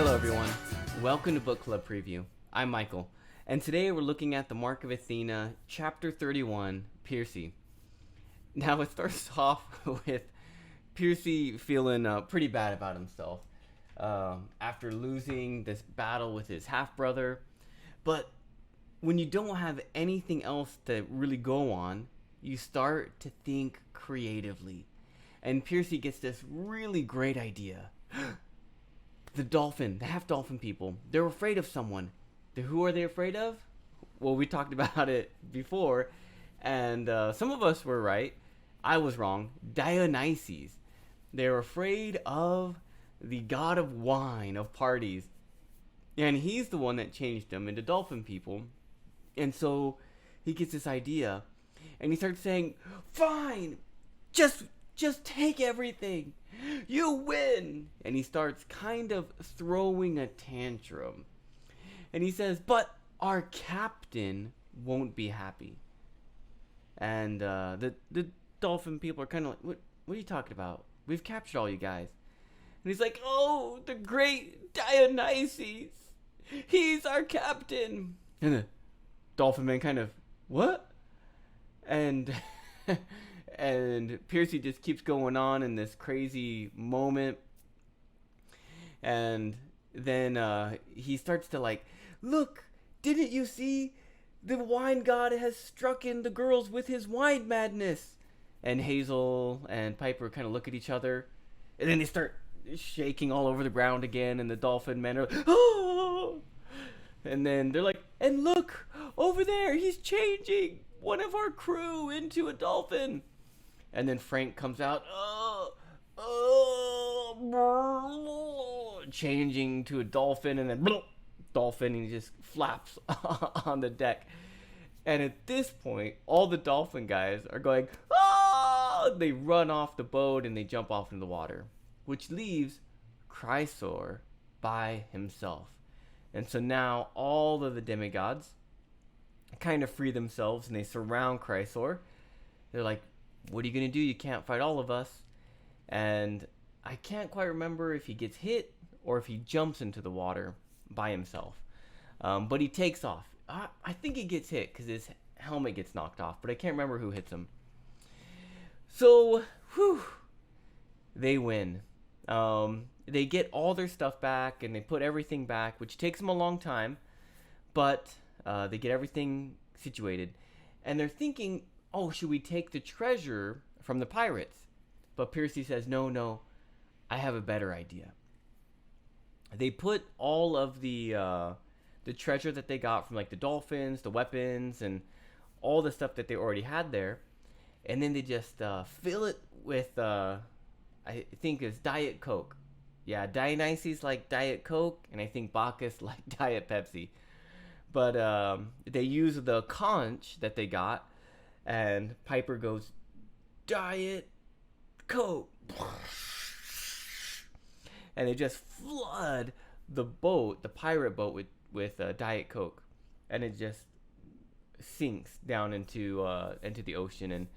Hello, everyone. Welcome to Book Club Preview. I'm Michael, and today we're looking at the Mark of Athena, Chapter 31, Percy. Now, it starts off with Percy feeling pretty bad about himself after losing this battle with his half brother. But when you don't have anything else to really go on, you start to think creatively. And Percy gets this really great idea. The half dolphin people, they're afraid of someone. Who are they afraid of? Well, we talked about it before, and some of us were right. I was wrong. Dionysus. They're afraid of the god of wine, of parties. And he's the one that changed them into dolphin people. And so he gets this idea, and he starts saying, "Fine, just take everything. You win." And he starts kind of throwing a tantrum. And he says, "But our captain won't be happy." And the dolphin people are kind of like, what are you talking about? We've captured all you guys." And he's like, "Oh, the great Dionysus. He's our captain." And the dolphin man kind of, "What?" And and Percy just keeps going on in this crazy moment. And then he starts to like, "Look, didn't you see? The wine god has struck in the girls with his wine madness." And Hazel and Piper kind of look at each other. And then they start shaking all over the ground again. And the dolphin men are like, "Oh!" And then they're like, "And look, over there, he's changing one of our crew into a dolphin." And then Frank comes out, changing to a dolphin, and then dolphin, and he just flaps on the deck. And at this point, all the dolphin guys are going, "Oh!" They run off the boat and they jump off into the water, which leaves Chrysaor by himself. And so now all of the demigods kind of free themselves, and they surround Chrysaor. They're like, "What are you going to do? You can't fight all of us." And I can't quite remember if he gets hit or if he jumps into the water by himself. But he takes off. I think he gets hit because his helmet gets knocked off, but I can't remember who hits him. So, they win. They get all their stuff back, and they put everything back, which takes them a long time. But they get everything situated. And they're thinking, "Oh, should we take the treasure from the pirates?" But Percy says, no, I have a better idea. They put all of the treasure that they got from like the dolphins, the weapons, and all the stuff that they already had there, and then they just fill it with I think it's Diet Coke. Yeah, Dionysus like Diet Coke, and I think Bacchus like Diet Pepsi. But they use the conch that they got, and Piper goes, "Diet Coke." And they just flood the boat, the pirate boat, with Diet Coke. And it just sinks down into the ocean. And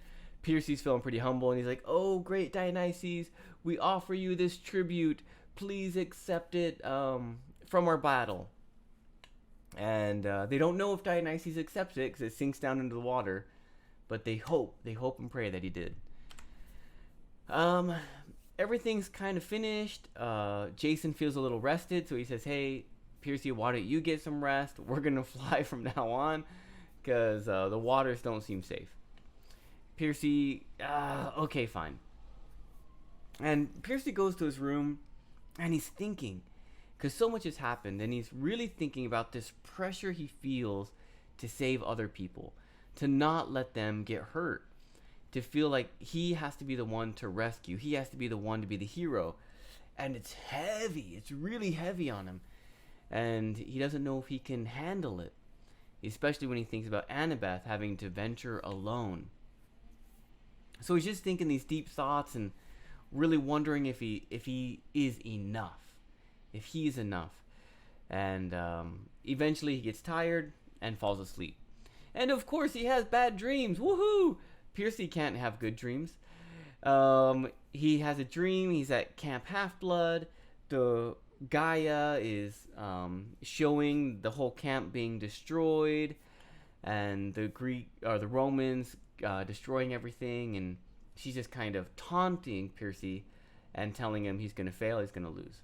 Percy's feeling pretty humble, and he's like, "Oh, great Dionysus, we offer you this tribute. Please accept it from our battle." And they don't know if Dionysus accepts it because it sinks down into the water. But they hope and pray that he did. Everything's kind of finished. Jason feels a little rested, so he says, "Hey, Percy, why don't you get some rest? We're going to fly from now on because the waters don't seem safe." Percy, okay, fine. And Percy goes to his room, and he's thinking, because so much has happened, and he's really thinking about this pressure he feels to save other people, to not let them get hurt, to feel like he has to be the one to rescue. He has to be the one to be the hero. And it's heavy. It's really heavy on him. And he doesn't know if he can handle it, especially when he thinks about Annabeth having to venture alone. So he's just thinking these deep thoughts and really wondering if he is enough. If he is enough. And eventually he gets tired and falls asleep. And of course he has bad dreams. Woohoo! Percy can't have good dreams. He has a dream. He's at Camp Half-Blood. The Gaia is showing the whole camp being destroyed, and the Romans destroying everything, and she's just kind of taunting Percy and telling him he's gonna fail, he's gonna lose.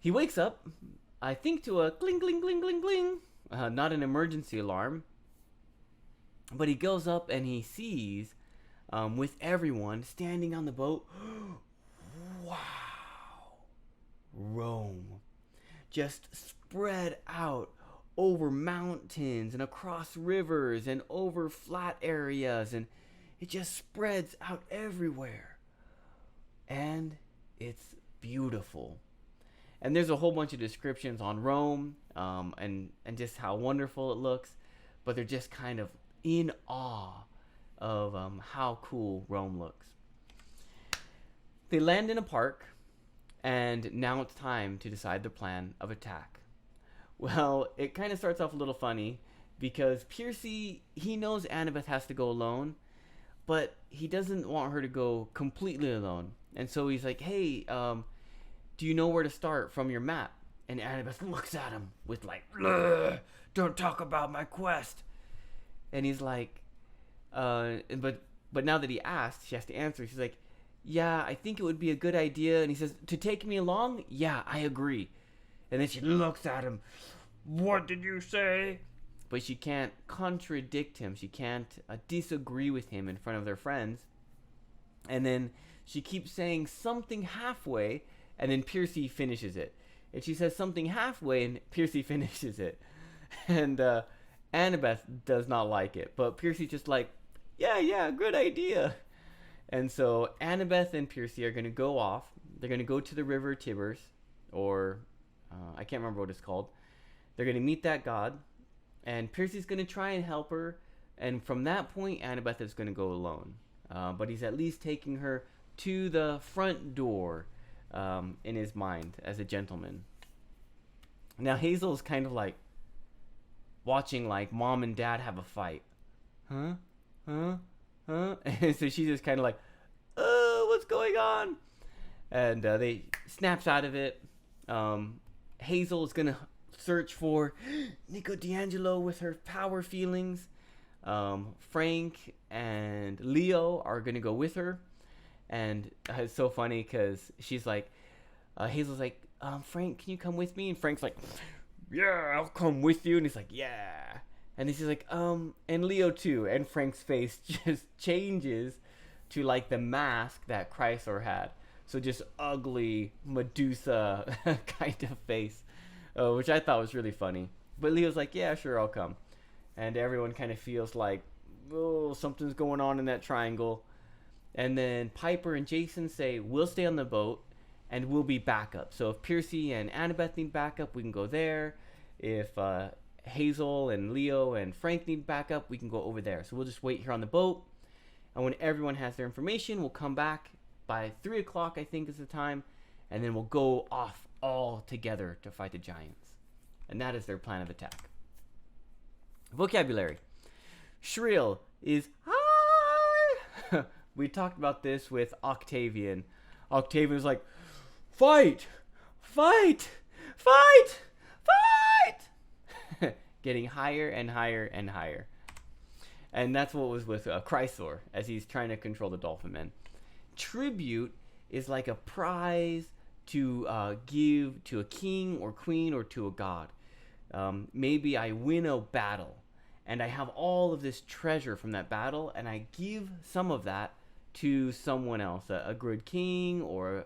He wakes up, I think, to a cling, cling, cling, cling, cling. Not an emergency alarm, but he goes up and he sees, with everyone standing on the boat, wow, Rome, just spread out over mountains and across rivers and over flat areas, and it just spreads out everywhere. And it's beautiful. And there's a whole bunch of descriptions on Rome, and just how wonderful it looks, but they're just kind of in awe of how cool Rome looks. They land in a park, and now it's time to decide the plan of attack. Well, it kind of starts off a little funny because Percy, he knows Annabeth has to go alone, but he doesn't want her to go completely alone. And so he's like, hey, do you know where to start from your map? And Annabeth looks at him with like, don't talk about my quest. And he's like, but now that he asked, she has to answer. She's like, yeah, I think it would be a good idea. And he says, to take me along? Yeah, I agree. And then she looks at him. What did you say? But she can't contradict him. She can't disagree with him in front of their friends. And then she keeps saying something halfway, and then Percy finishes it. And she says something halfway, and Percy finishes it. And Annabeth does not like it. But Percy's just like, yeah, good idea. And so Annabeth and Percy are going to go off. They're going to go to the river Tiber, or I can't remember what it's called. They're going to meet that god, and Percy's going to try and help her. And from that point, Annabeth is going to go alone. But he's at least taking her to the front door in his mind as a gentleman. Now Hazel's kind of like watching like mom and dad have a fight. Huh? And so she's just kind of like, oh, what's going on? And they snaps out of it. Hazel is gonna search for Nico D'Angelo with her power feelings. Frank and Leo are gonna go with her, and it's so funny because she's like, Hazel's like, Frank, can you come with me? And Frank's like, yeah, I'll come with you. And he's like, yeah. And then she's like, and Leo too. And Frank's face just changes to like the mask that Chrysler had. So just ugly Medusa kind of face, which I thought was really funny. But Leo's like, yeah, sure, I'll come. And everyone kind of feels like, oh, something's going on in that triangle. And then Piper and Jason say, we'll stay on the boat and we'll be backup. So if Percy and Annabeth need backup, we can go there. If Hazel and Leo and Frank need backup, we can go over there. So we'll just wait here on the boat. And when everyone has their information, we'll come back by 3 o'clock, I think is the time. And then we'll go off all together to fight the giants. And that is their plan of attack. Vocabulary. Shrill is hi. We talked about this with Octavian. Octavian's like, fight, fight, fight, fight. Getting higher and higher and higher. And that's what was with Chrysler as he's trying to control the Dolphin Men. Tribute is like a prize to give to a king or queen or to a god. Maybe I win a battle and I have all of this treasure from that battle, and I give some of that to someone else, a good king or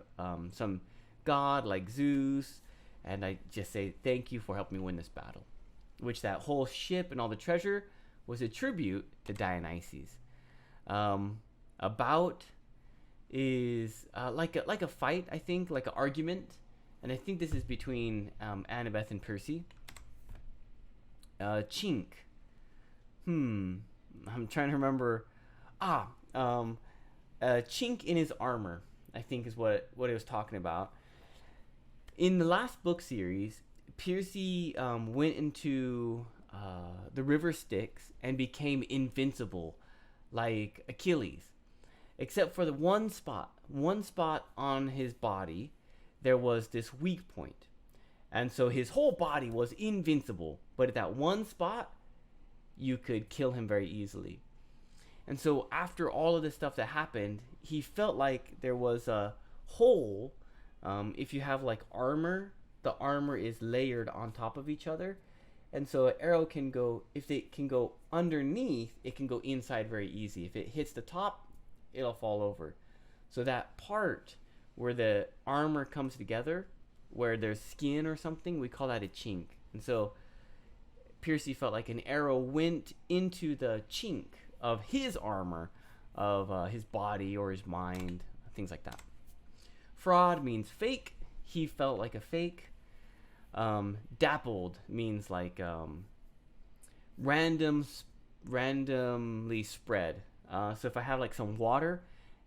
some god like Zeus, and I just say thank you for helping me win this battle, which that whole ship and all the treasure was a tribute to Dionysus. About is like a fight, I think, like an argument, and I think this is between Annabeth and Percy. Chink. I'm trying to remember. Chink in his armor, I think is what it was talking about. In the last book series, Percy went into the river Styx and became invincible, like Achilles, except for the one spot on his body there was this weak point. And so his whole body was invincible, but at that one spot, you could kill him very easily. And so after all of this stuff that happened, he felt like there was a hole. If you have like armor, the armor is layered on top of each other. And so an arrow can go, if it can go underneath, it can go inside very easy. If it hits the top, it'll fall over. So that part where the armor comes together, where there's skin or something, we call that a chink. And so Piercy felt like an arrow went into the chink of his armor, of his body or his mind, things like that. Fraud means fake. He felt like a fake. Dappled means like randomly spread. So if I have like some water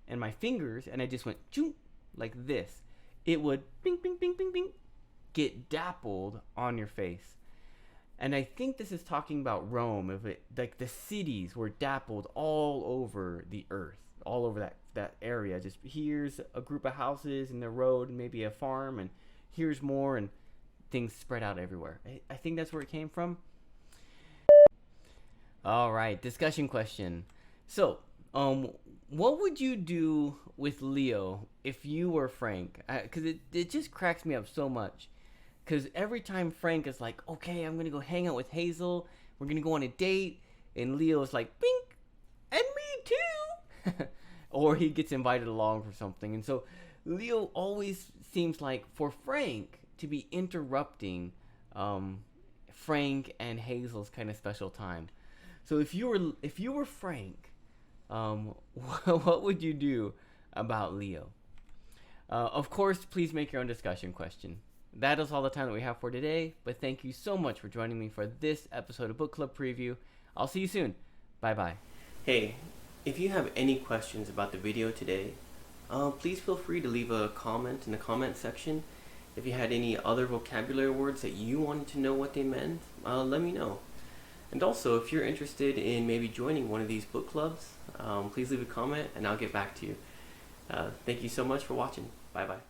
and my fingers and I just went choom, like this, it would bing, bing, bing, bing, bing, get dappled on your face. And I think this is talking about Rome, if it, like the cities were dappled all over the earth, all over that area. Just here's a group of houses and the road, maybe a farm, and here's more, and things spread out everywhere. I think that's where it came from. All right, discussion question. So, what would you do with Leo if you were Frank? Because it just cracks me up so much. Because every time Frank is like, okay, I'm going to go hang out with Hazel. We're going to go on a date. And Leo is like, bink, and me too. Or he gets invited along for something. And so Leo always seems like for Frank to be interrupting Frank and Hazel's kind of special time. So if you were Frank, what would you do about Leo? Of course, please make your own discussion question. That is all the time that we have for today, but thank you so much for joining me for this episode of Book Club Preview. I'll see you soon. Bye-bye. Hey, if you have any questions about the video today, please feel free to leave a comment in the comment section. If you had any other vocabulary words that you wanted to know what they meant, let me know. And also, if you're interested in maybe joining one of these book clubs, please leave a comment and I'll get back to you. Thank you so much for watching. Bye-bye.